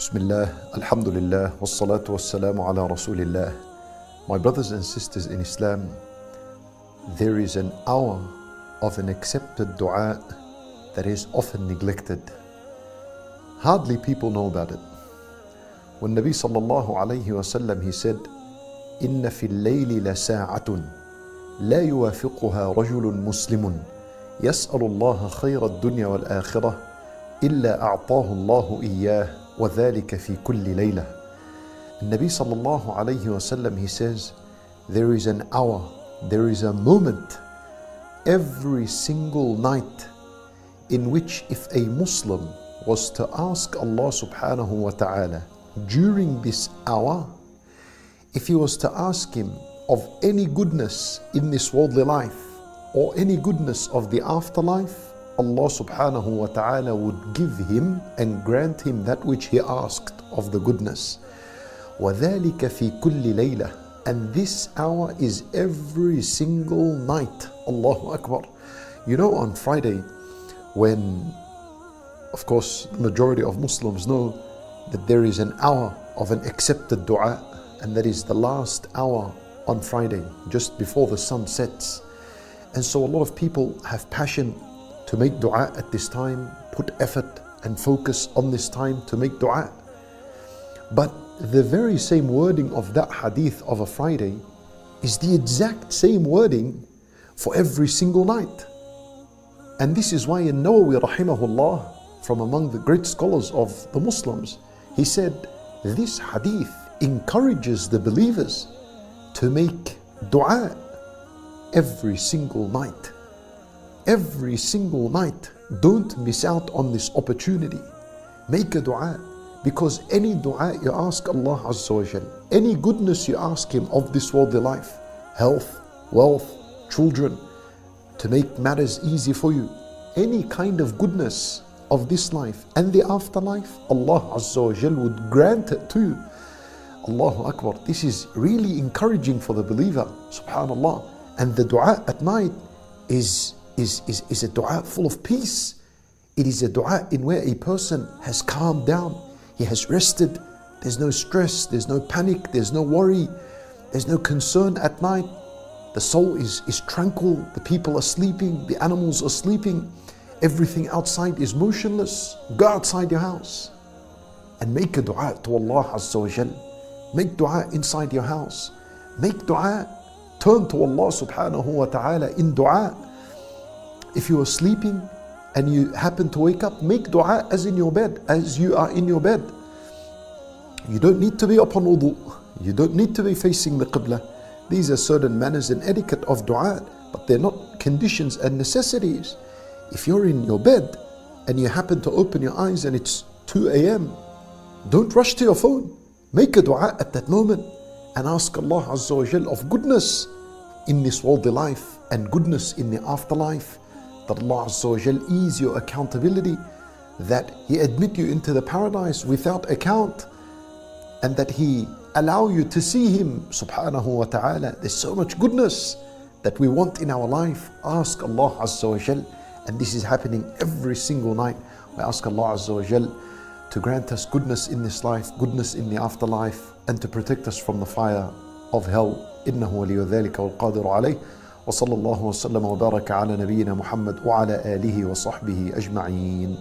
Bismillah, Alhamdulillah, wassalatu wassalamu ala Rasulillah. My brothers and sisters in Islam, there is an hour of an accepted dua that is often neglected. Hardly people know about it. When Nabi sallallahu alayhi wasallam, he said, إِنَّ فِي اللَّيْلِ لَسَاعَةٌ لَا يُوَافِقُهَا رَجُلٌ مُسْلِمٌ يَسْأَلُ اللَّهَ خَيْرَ الدُّنْيَا وَالْآخِرَةِ إِلَّا أَعْطَاهُ اللَّهُ إِيَّاهُ وَذَلِكَ فِي كُلِّ لَيْلَةٍ. Nabi sallallahu alayhi wasallam, he says, there is an hour, there is a moment every single night in which if a Muslim was to ask Allah subhanahu wa ta'ala during this hour, if he was to ask him of any goodness in this worldly life or any goodness of the afterlife, Allah subhanahu wa ta'ala would give him and grant him that which he asked of the goodness. وَذَلِكَ فِي كُلِّ لَيْلَةٍ. And this hour is every single night. Allahu Akbar. You know, on Friday, when, of course, the majority of Muslims know that there is an hour of an accepted dua, and that is the last hour on Friday, just before the sun sets. And so a lot of people have passion to make dua at this time, put effort and focus on this time to make dua. But the very same wording of that hadith of a Friday is the exact same wording for every single night. And this is why in Nawawi rahimahullah, from among the great scholars of the Muslims, he said this hadith encourages the believers to make dua every single night. Every single night. Don't miss out on this opportunity. Make a dua, because any dua you ask Allah Azza wa Jal, any goodness you ask Him of this worldly life, health, wealth, children, to make matters easy for you, any kind of goodness of this life and the afterlife, Allah Azza wa Jal would grant it to you. Allahu Akbar. This is really encouraging for the believer, subhanallah. And the dua at night is a dua full of peace. It is a dua in where a person has calmed down, he has rested, there's no stress, there's no panic, there's no worry, there's no concern at night. The soul is tranquil, the people are sleeping, the animals are sleeping, everything outside is motionless. Go outside your house and make a dua to Allah Azza wa Jal. Make dua inside your house. Make dua, turn to Allah subhanahu wa ta'ala in dua. If you are sleeping and you happen to wake up, make dua as in your bed, as you are in your bed. You don't need to be upon wudu. You don't need to be facing the qibla. These are certain manners and etiquette of dua, but they're not conditions and necessities. If you're in your bed and you happen to open your eyes and it's 2 a.m., don't rush to your phone. Make a dua at that moment and ask Allah Azza wa Jal of goodness in this worldly life and goodness in the afterlife. That Allah Azza wa Jal ease your accountability, that He admit you into the paradise without account, and that He allow you to see Him subhanahu wa ta'ala. There's so much goodness that we want in our life. Ask Allah Azza wa Jal, and this is happening every single night. We ask Allah Azza wa Jal to grant us goodness in this life, goodness in the afterlife, and to protect us from the fire of hell. إنه ولي ذلك والقادر عليه. وصلى الله وسلم وبارك على نبينا محمد وعلى آله وصحبه أجمعين.